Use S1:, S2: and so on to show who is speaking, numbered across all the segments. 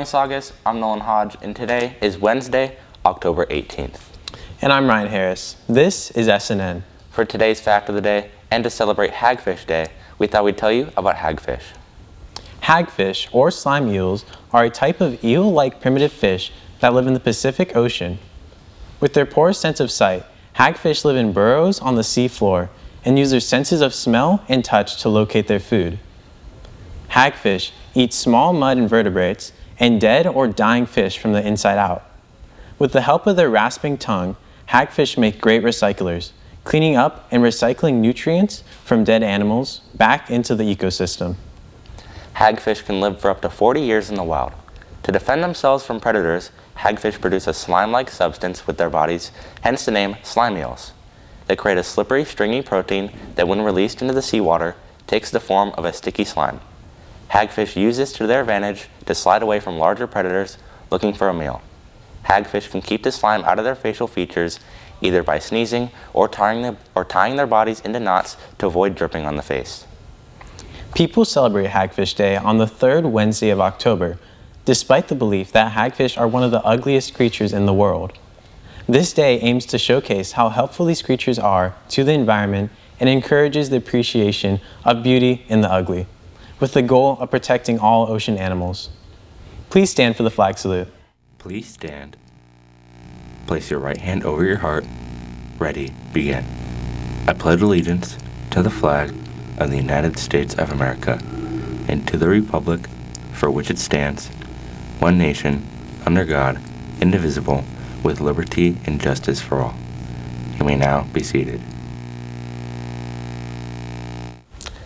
S1: morning, Saugus. I'm Nolan Hodge, and today is Wednesday, October 18th.
S2: And I'm Ryan Harris. This is SNN.
S1: For today's fact of the day, and to celebrate Hagfish Day, we thought we'd tell you about hagfish.
S2: Hagfish, or slime eels, are a type of eel-like primitive fish that live in the Pacific Ocean. With their poor sense of sight, hagfish live in burrows on the seafloor and use their senses of smell and touch to locate their food. Hagfish eat small mud invertebrates and dead or dying fish from the inside out. With the help of their rasping tongue, hagfish make great recyclers, cleaning up and recycling nutrients from dead animals back into the ecosystem.
S1: Hagfish can live for up to 40 years in the wild. To defend themselves from predators, hagfish produce a slime-like substance with their bodies, hence the name slime eels. They create a slippery, stringy protein that, when released into the seawater, takes the form of a sticky slime. Hagfish use this to their advantage to slide away from larger predators looking for a meal. Hagfish can keep the slime out of their facial features either by sneezing or tying their bodies into knots to avoid dripping on the face.
S2: People celebrate Hagfish Day on the third Wednesday of October, despite the belief that hagfish are one of the ugliest creatures in the world. This day aims to showcase how helpful these creatures are to the environment and encourages the appreciation of beauty in the ugly, with the goal of protecting all ocean animals. Please stand for the flag salute.
S1: Please stand. Place your right hand over your heart. Ready, begin. I pledge allegiance to the flag of the United States of America and to the republic for which it stands, one nation, under God, indivisible, with liberty and justice for all. You may now be seated.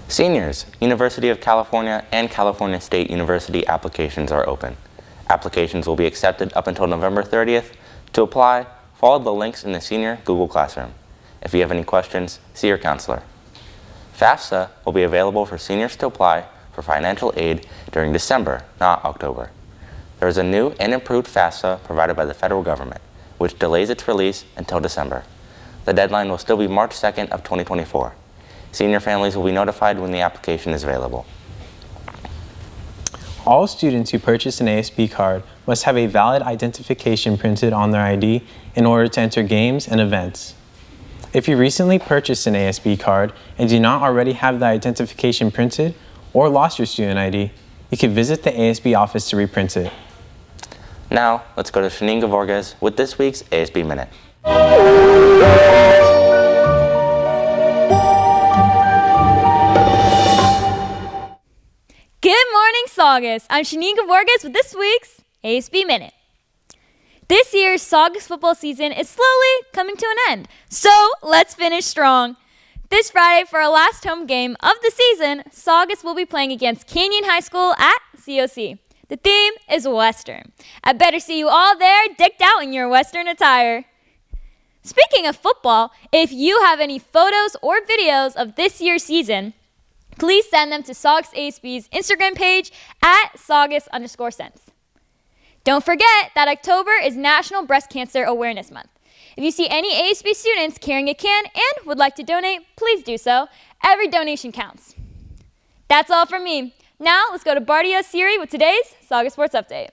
S1: Seniors, University of California and California State University applications are open. Applications will be accepted up until November 30th. To apply, follow the links in the Senior Google Classroom. If you have any questions, see your counselor. FAFSA will be available for seniors to apply for financial aid during December, not October. There is a new and improved FAFSA provided by the federal government, which delays its release until December. The deadline will still be March 2nd of 2024. Senior families will be notified when the application is available.
S2: All students who purchase an ASB card must have a valid identification printed on their ID in order to enter games and events. If you recently purchased an ASB card and do not already have the identification printed or lost your student ID, you can visit the ASB office to reprint it.
S1: Now, let's go to Shanine Gavorges with this week's ASB Minute.
S3: Good morning, Saugus. I'm Shanine Gavorges with this week's ASB Minute. This year's Saugus football season is slowly coming to an end, so let's finish strong. This Friday, for our last home game of the season, Saugus will be playing against Canyon High School at COC. The theme is Western. I better see you all there decked out in your Western attire. Speaking of football, if you have any photos or videos of this year's season, please send them to Saugus ASB's Instagram page at Saugus_sense. Don't forget that October is National Breast Cancer Awareness Month. If you see any ASB students carrying a can and would like to donate, please do so. Every donation counts. That's all from me. Now let's go to Bardia Seiri with today's Saugus Sports Update.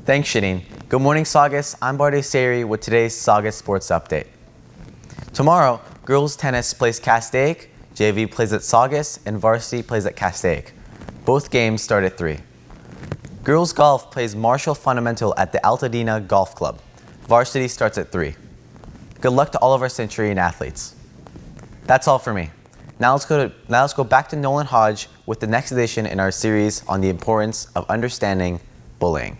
S4: Thanks, Shanine. Good morning, Saugus. I'm Bardia Seiri with today's Saugus Sports Update. Tomorrow, girls tennis plays Castaic, JV plays at Saugus, and varsity plays at Castaic. Both games start at 3. Girls golf plays Marshall Fundamental at the Altadena Golf Club. Varsity starts at 3. Good luck to all of our Centurion athletes. That's all for me. Now let's go back to Nolan Hodge with the next edition in our series on the importance of understanding bullying.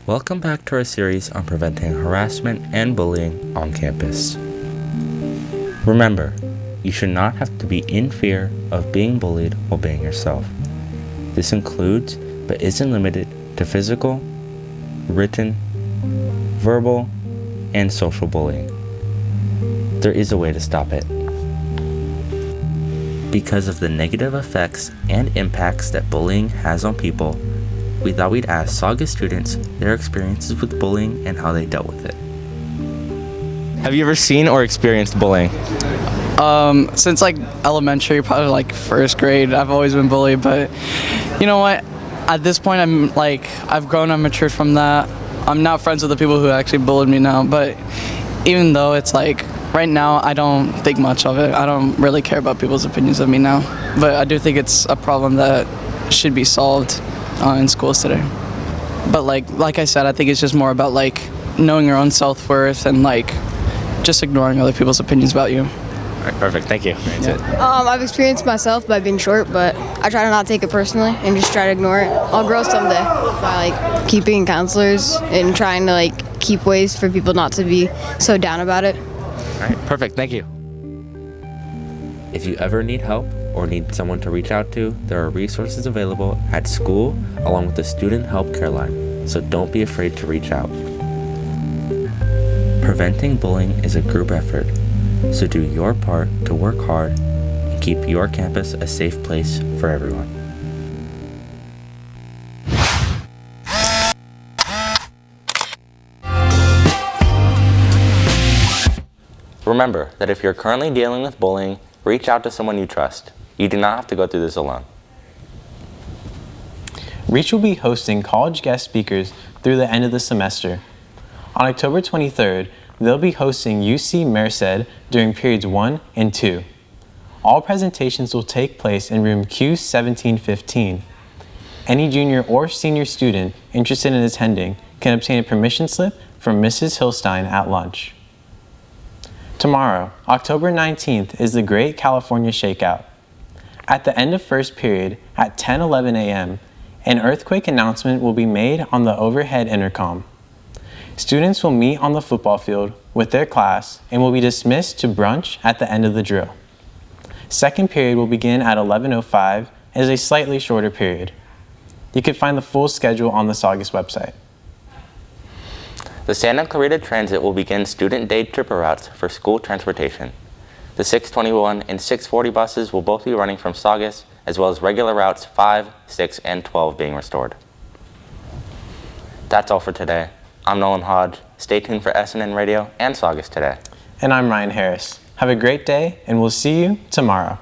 S1: Welcome back to our series on preventing harassment and bullying on campus. Remember, you should not have to be in fear of being bullied while being yourself. This includes, but isn't limited to physical, written, verbal, and social bullying. There is a way to stop it. Because of the negative effects and impacts that bullying has on people, we thought we'd ask Saugus students their experiences with bullying and how they dealt with it. Have you ever seen or experienced bullying?
S5: Since like elementary, probably like first grade, I've always been bullied, but you know what? At this point, I've grown and matured from that. I'm not friends with the people who actually bullied me now, but even though it's like, right now, I don't think much of it. I don't really care about people's opinions of me now, but I do think it's a problem that should be solved in schools today. But like I said, I think it's just more about like knowing your own self-worth and like just ignoring other people's opinions about you.
S1: All right, perfect. Thank you. That's it.
S6: I've experienced myself by being short, but I try to not take it personally and just try to ignore it. I'll grow someday by like keeping counselors and trying to like keep ways for people not to be so down about it.
S1: All right, perfect. Thank you. If you ever need help or need someone to reach out to, there are resources available at school along with the Student Help Care Line, so don't be afraid to reach out. Preventing bullying is a group effort, so do your part to work hard and keep your campus a safe place for everyone. Remember that if you're currently dealing with bullying, reach out to someone you trust. You do not have to go through this alone.
S2: Reach will be hosting college guest speakers through the end of the semester. On October 23rd, they'll be hosting UC Merced during periods 1 and 2. All presentations will take place in room Q1715. Any junior or senior student interested in attending can obtain a permission slip from Mrs. Hillstein at lunch. Tomorrow, October 19th, is the Great California Shakeout. At the end of first period at 10:11 a.m., an earthquake announcement will be made on the overhead intercom. Students will meet on the football field with their class and will be dismissed to brunch at the end of the drill. Second period will begin at 11:05 and is a slightly shorter period. You can find the full schedule on the Saugus website.
S1: The Santa Clarita Transit will begin student day tripper routes for school transportation. The 621 and 640 buses will both be running from Saugus, as well as regular routes 5, 6, and 12 being restored. That's all for today. I'm Nolan Hodge. Stay tuned for SNN Radio and Saugus Today.
S2: And I'm Ryan Harris. Have a great day, and we'll see you tomorrow.